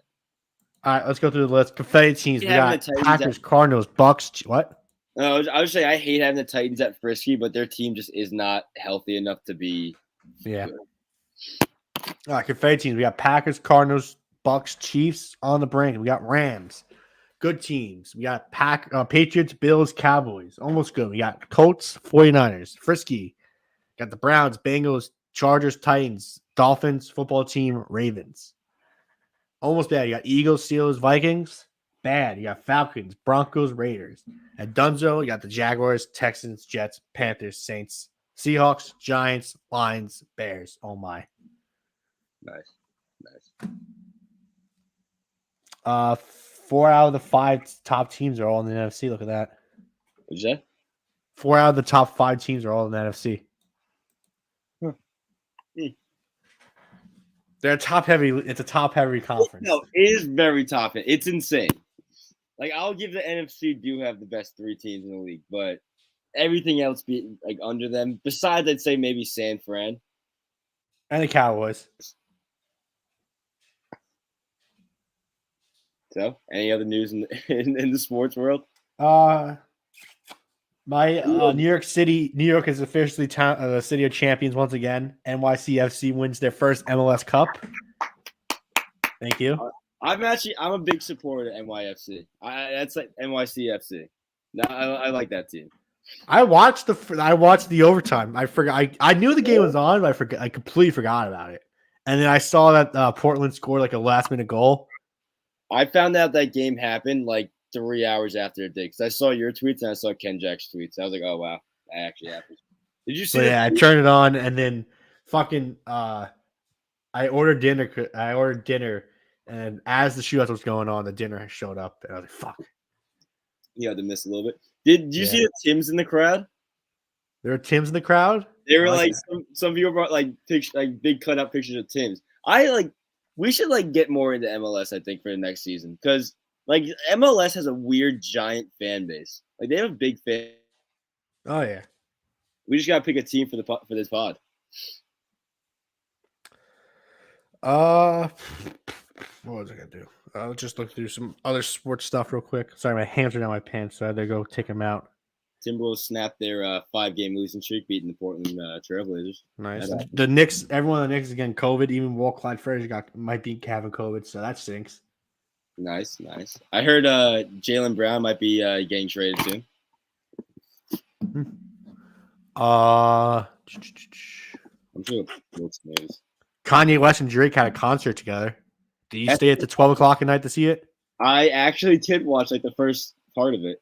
All right, let's go through the list. Confetti teams. We having got the Titans Packers, Cardinals, Bucks. What? I would say I hate having the Titans at frisky, but their team just is not healthy enough to be. Yeah. Good. All right, confetti teams. We got Packers, Cardinals, Bucks, Chiefs on the brain. We got Rams. Good teams. We got Patriots, Bills, Cowboys. Almost good. We got Colts, 49ers. Frisky. Got the Browns, Bengals, Chargers, Titans, Dolphins, football team, Ravens. Almost bad. You got Eagles, Steelers, Vikings. Bad. You got Falcons, Broncos, Raiders. At Dunzo, you got the Jaguars, Texans, Jets, Panthers, Saints, Seahawks, Giants, Lions, Bears. Oh my. Nice. 4 out of the 5 top teams are all in the NFC. Look at that. What'd you say? 4 out of the top 5 teams are all in the NFC. They're top heavy. It's a top heavy conference. No, it is very top. It's insane. Like I'll give the NFC do have the best 3 teams in the league, but everything else be like under them. Besides, I'd say maybe San Fran and the Cowboys. So, any other news in the sports world? New York is officially the city of champions once again. NYCFC wins their first MLS Cup. Thank you. I'm a big supporter of NYFC. That's like NYCFC. No, I like that team. I watched the overtime. I forgot. I knew the game was on, but I completely forgot about it. And then I saw that Portland scored like a last minute goal. I found out that game happened like 3 hours after it did because I saw your tweets and I saw Ken Jack's tweets. I was like, oh wow, that actually happened. Did you see? Yeah, I turned it on and then fucking I ordered dinner, and as the shootout was going on, the dinner showed up, and I was like, fuck. You had to miss a little bit. Did you see the Tims in the crowd? There were Tims in the crowd. They were like some people brought like pictures, like big cutout pictures of Tims. We should like get more into MLS. I think for the next season because like MLS has a weird giant fan base. Like they have a big fan. Oh yeah. We just gotta pick a team for this pod. What was I gonna do? I'll just look through some other sports stuff real quick. Sorry, my hands are down my pants, so I had to go take them out. Timberwolves snapped their 5-game losing streak, beating the Portland Trailblazers. Nice. The Knicks, everyone on the Knicks is getting COVID. Even Walt Clyde Frazier might be having COVID, so that stinks. Nice. I heard Jaylen Brown might be getting traded soon. I'm sure it's news. Kanye West and Drake had a concert together. Did you stay at the 12 o'clock at night to see it? I actually did watch like the first part of it.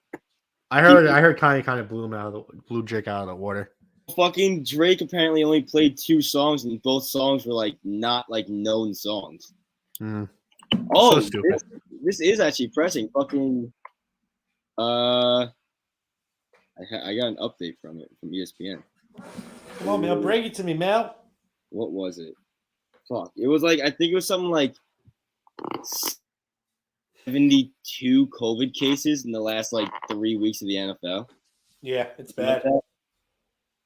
I heard Kanye kind of blew Drake out of the water. fucking Drake apparently only played 2 songs, and both songs were like not like known songs. Mm. Oh, So stupid. this is actually pressing. Fucking, I got an update from it from ESPN. Come on, Mel. Break it to me, Mel. What was it? Fuck. It was like I think it was something like 72 COVID cases in the last like 3 weeks of the NFL. Yeah, it's Something like bad. that.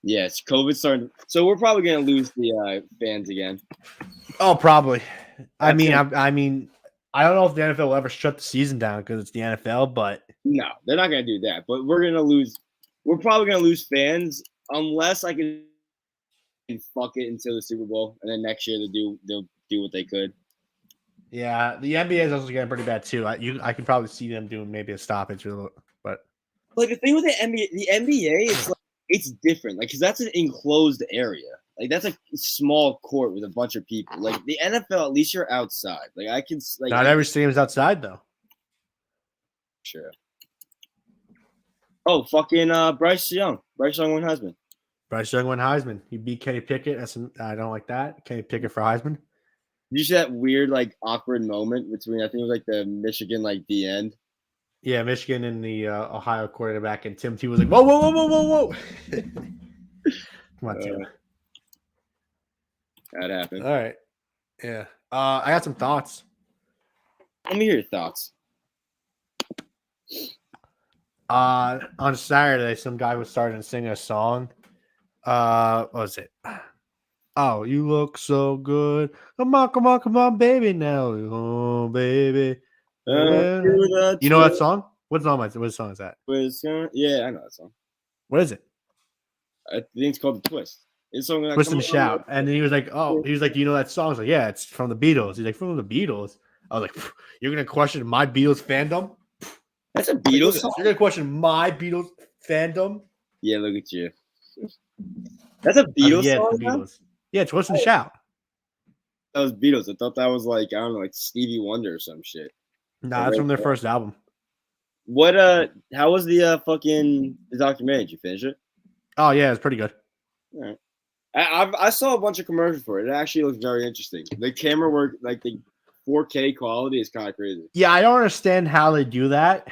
Yes, COVID started. So we're probably gonna lose the fans again. Oh, probably. I That's mean, it. I mean, I don't know if the NFL will ever shut the season down because it's the NFL, but No, they're not gonna do that. But we're gonna lose. We're probably gonna lose fans unless I can fuck it until the Super Bowl, and then next year they'll do what they could. yeah, the NBA is also getting pretty bad too. I could probably see them doing maybe a stoppage, but Like the thing with the NBA, it's like it's different. Like because that's an enclosed area. Like that's a small court with a bunch of people. Like the NFL, at least you're outside. Like I can like not I every stadium's outside though. sure. Oh, fucking Bryce Young. Bryce Young won Heisman. Bryce Young won Heisman. He beat Kenny Pickett. I don't like that. Kenny Pickett for Heisman. Did you see that weird, like, awkward moment between, I think it was like the Michigan, like, the end? Yeah, Michigan and the Ohio quarterback, and Tim T was like, whoa, whoa, whoa, whoa, whoa, whoa. Come on, Tim. That happened. All right. Yeah. I got some thoughts. Let me hear your thoughts. On Saturday, some guy was starting to sing a song. What was it? Oh, you look so good. Come on, come on, come on, baby. Now, oh, baby. You know that song? What song is that? Yeah, I know that song. What is it? I think it's called The Twist. It's something like Twist and Shout. And then he was like, "Oh, he was like, you know that song?" I was like, "Yeah, it's from the Beatles." He's like, "From the Beatles." I was like, "You're gonna question my Beatles fandom?" That's a Like, Beatles look at song. this. You're gonna question my Beatles fandom? Yeah, look at you. That's a Beatles Yeah, song. it's the Beatles. Yeah, Twist and Shout. That was Beatles. I thought that was like I don't know, like Stevie Wonder or some shit. Nah, that's from their first album. What how was the fucking the documentary? Did you finish it? Oh yeah, it's pretty good. All right. I saw a bunch of commercials for it. It actually looks very interesting. The camera work, like the 4K quality, is kind of crazy. Yeah, I don't understand how they do that.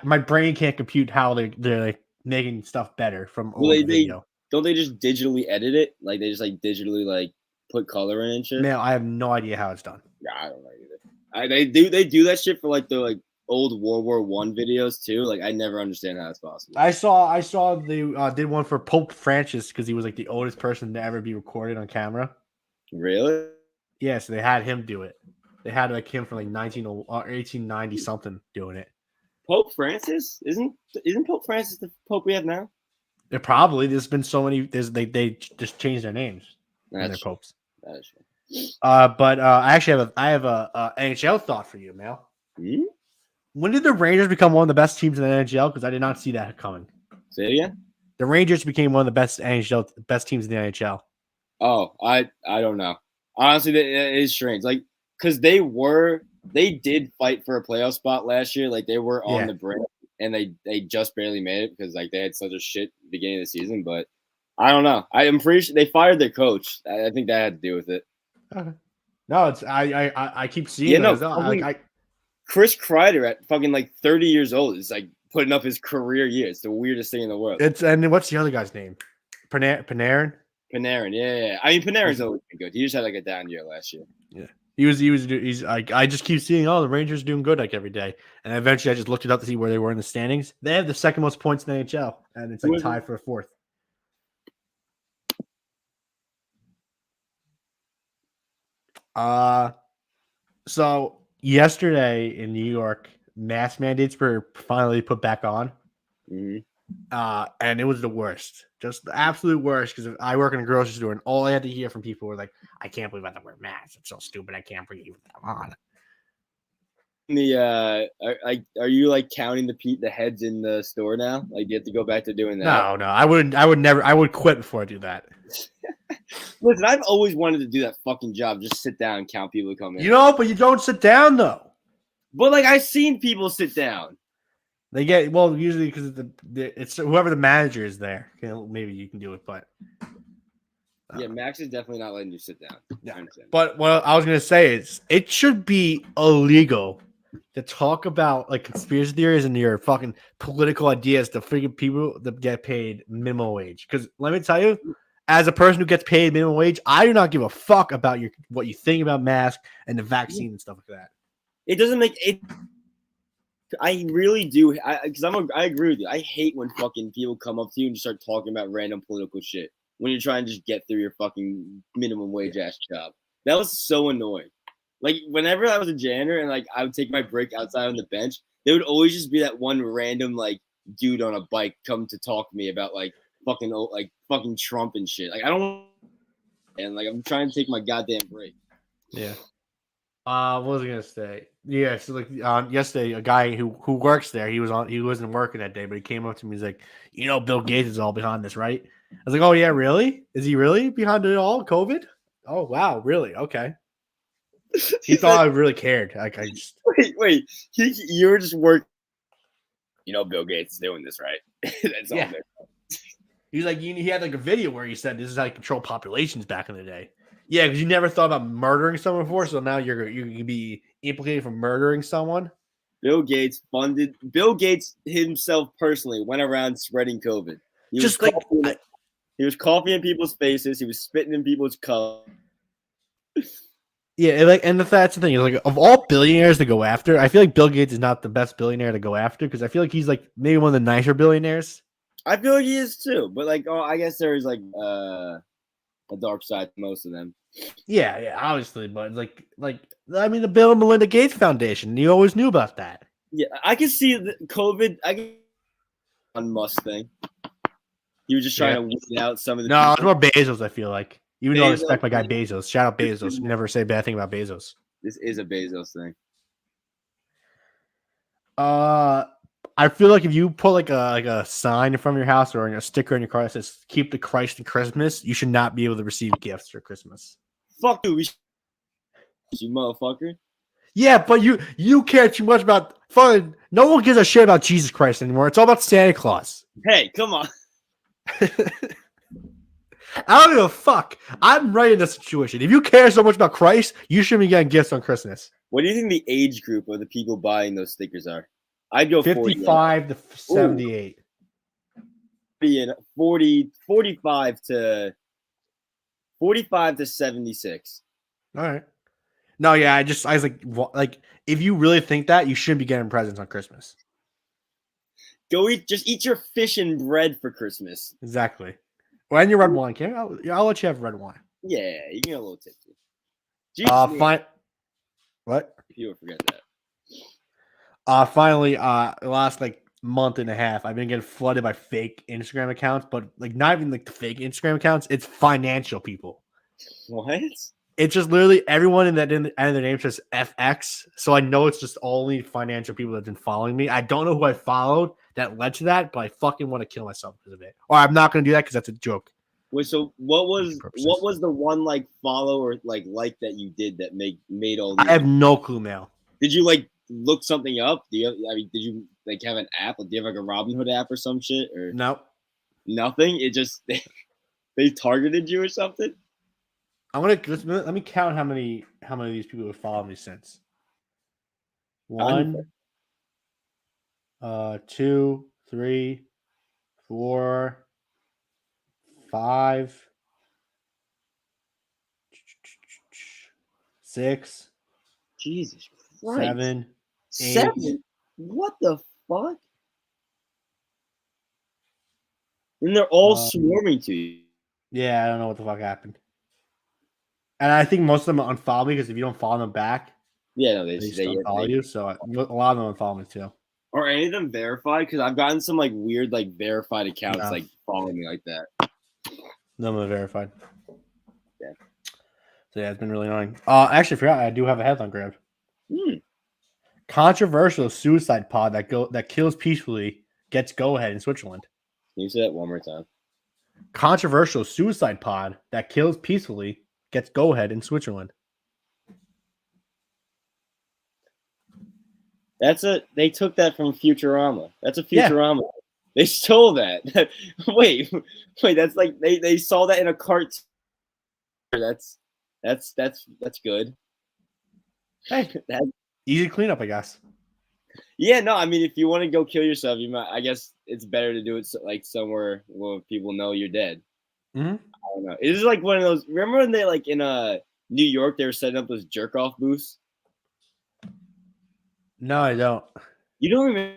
My brain can't compute how they're like making stuff better from old video. Don't they just digitally edit it? Like they just like digitally like put color in and shit. Man, I have no idea how it's done. Yeah, I don't know either. They do that shit for like the like old World War I videos too. Like I never understand how it's possible. I saw they did one for Pope Francis because he was like the oldest person to ever be recorded on camera. Really? Yeah, so they had him do it. They had like him from like 1890 something doing it. Pope Francis isn't Pope Francis the Pope we have now? It probably there's been so many. They just changed their names and their popes. That is true. But I actually have a NHL thought for you, Mal. Hmm? When did the Rangers become one of the best teams in the NHL? Because I did not see that coming. Say it again. The Rangers became one of the best teams in the NHL. Oh, I don't know. Honestly, it is strange. Like, because they did fight for a playoff spot last year. Like, they were on the brink, and they just barely made it because like they had such a shit beginning of the season. But I don't know. I am pretty sure they fired their coach. I think that had to do with it. Okay. No, it's I keep seeing Chris Kreider at fucking like 30 years old is like putting up his career year. It's the weirdest thing in the world. And what's the other guy's name? Panarin. Panarin, yeah. I mean, Panarin's always been good. He just had like a down year last year. Yeah, he's like I just keep seeing the Rangers doing good like every day, and eventually I just looked it up to see where they were in the standings. They have the second most points in the NHL, and it's like tied for fourth. So yesterday in New York, mask mandates were finally put back on. Mm-hmm. And it was the worst, just the absolute worst. Because I work in a grocery store, and all I had to hear from people were like, "I can't believe I have to wear masks. It's so stupid. I can't breathe with them on." Are you like counting the heads in the store now? Like you have to go back to doing that? No, I wouldn't. I would never. I would quit before I do that. Listen, I've always wanted to do that fucking job. Just sit down and count people who come in. But you don't sit down though. But like I've seen people sit down. They get usually because it's whoever the manager is there. Maybe you can do it, but Yeah, Max is definitely not letting you sit down. Yeah. I understand. But what I was gonna say is it should be illegal to talk about like conspiracy theories and your fucking political ideas to freaking people that get paid minimum wage. Because let me tell you, as a person who gets paid minimum wage, I do not give a fuck about what you think about masks and the vaccine and stuff like that. It doesn't make it. I really do, because I agree with you. I hate when fucking people come up to you and just start talking about random political shit when you're trying to just get through your fucking minimum wage ass job. That was so annoying. Like whenever I was a janitor and like I would take my break outside on the bench, there would always just be that one random like dude on a bike come to talk to me about like fucking Trump and shit. Like I don't, and like I'm trying to take my goddamn break. Yeah. What was I gonna say? Yeah, so like yesterday, a guy who works there, he wasn't working that day, but he came up to me. He's like, Bill Gates is all behind this, right? I was like, oh yeah, really? Is he really behind it all? COVID? Oh wow, really? Okay. He thought I really cared. Like I just wait. You were just working. Bill Gates is doing this, right? That's all there. He's like, he had like a video where he said this is how you control populations back in the day. Yeah, because you never thought about murdering someone before, so now you can be implicated for murdering someone. Bill Gates himself personally went around spreading COVID. He was coughing in people's faces. He was spitting in people's cups. Yeah, and that's the thing. Like, of all billionaires to go after, I feel like Bill Gates is not the best billionaire to go after because I feel like he's like maybe one of the nicer billionaires. I feel like he is too, but like, I guess there's like a dark side to most of them. Yeah, obviously, but like I mean, the Bill and Melinda Gates Foundation. You always knew about that. Yeah, I can see the COVID. On Musk thing. He was just trying to weed out some of the. No, it's more Bezos. I feel like, even though I respect my guy Bezos. Shout out Bezos. Never say a bad thing about Bezos. This is a Bezos thing. I feel like if you put like a sign in front of your house or a sticker in your car that says "Keep the Christ in Christmas," you should not be able to receive gifts for Christmas. Fuck you, you motherfucker. Yeah, but you care too much about fun. No one gives a shit about Jesus Christ anymore. It's all about Santa Claus. Hey, come on. I don't give a fuck. I'm right in this situation. If you care so much about Christ, you shouldn't be getting gifts on Christmas. What do you think the age group of the people buying those stickers are? I'd go 55 to 78. 45 to 76. All right. No, yeah, I was like, if you really think that, you shouldn't be getting presents on Christmas. Just eat your fish and bread for Christmas. Exactly. Well, and your red wine. I'll let you have red wine. Yeah, you can get a little tipsy. Fine. What? If you would forget that. Finally, the last like month and a half, I've been getting flooded by fake Instagram accounts, but like not even like the fake Instagram accounts. It's financial people. What? It's just literally everyone in the end of their name says FX. So I know it's just only financial people that've been following me. I don't know who I followed that led to that, but I fucking want to kill myself because of it. Or I'm not going to do that because that's a joke. Wait, so what was the one like follow or like that you did that made all these? I have no clue, Mel. Did you like look something up? Did you like have an app? Do you have like a Robinhood app or some shit? Or no, nothing. It just they targeted you or something. Let me count how many of these people have followed me since. 1, 2, 3, 4, 5, 6. Jesus Christ. 7, 8. 7? What the fuck? And they're all swarming to you. Yeah, I don't know what the fuck happened. And I think most of them unfollow me because if you don't follow them back, yeah, no, they unfollow you. So a lot of them unfollow me too. Are any of them verified? Because I've gotten some like weird like verified accounts like following me like that. None of them are verified. Yeah. So yeah, it's been really annoying. Actually, I forgot I do have a headline grab. Controversial suicide pod that kills peacefully gets go ahead in Switzerland. Can you say that one more time? Controversial suicide pod that kills peacefully gets go ahead in Switzerland. They took that from Futurama. That's a Yeah. Futurama. They stole that. wait, that's like they saw that in a cartoon. That's good. Hey, That- easy cleanup, I guess. yeah, no, I mean if you want to go kill yourself, you might I guess it's better to do it like somewhere where people know you're dead. Mm-hmm. I don't know. It is like one of those remember when they like in New York they were setting up those jerk off booths? No, I don't. You don't remember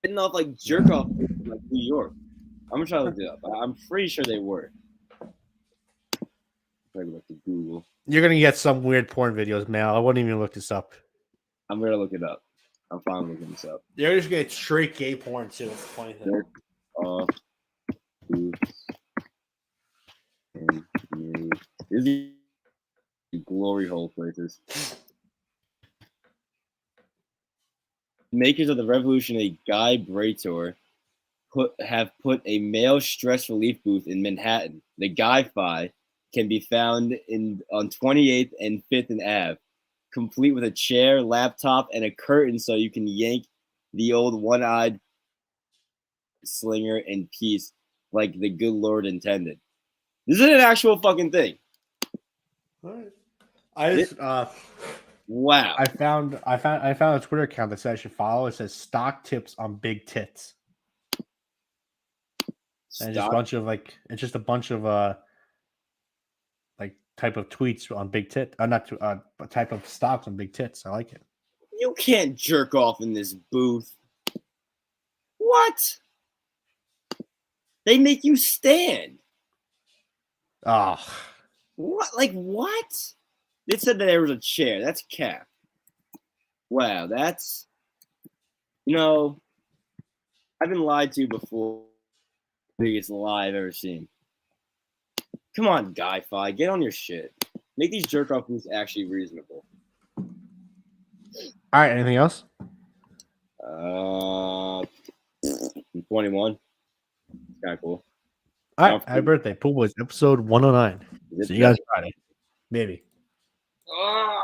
setting off like jerk off booths in like New York. I'm gonna try to look it up. I'm pretty sure they were. Probably look to Google. You're gonna get some weird porn videos, man. I wouldn't even look this up. I'm gonna look it up. I'm finally looking this up. You're just gonna get straight gay porn too. It's the funny thing. Jerk off booths in New. These are glory hole places. Makers of the revolutionary Guy Brator have put a male stress relief booth in Manhattan. The Guy-Fi can be found on 28th and 5th and Ave, complete with a chair, laptop, and a curtain so you can yank the old one-eyed slinger in peace like the good Lord intended. This is an actual fucking thing. I just Wow. I found a Twitter account that said I should follow. It says stock tips on big tits. And it's just a bunch of it's just a bunch of like type of tweets on big tit. Not but type of stocks on big tits. I like it. You can't jerk off in this booth. What? They make you stand. Oh, What? Like what? They said that there was a chair. That's cap. Wow, that's I've been lied to before. Biggest lie I've ever seen. Come on, Guy-Fi, get on your shit. Make these jerk off booths actually reasonable. all right. Anything else? 21. It's kind of cool. All right. Happy birthday, Pool Boys, episode 109. Is it See you guys Friday, maybe. Ah!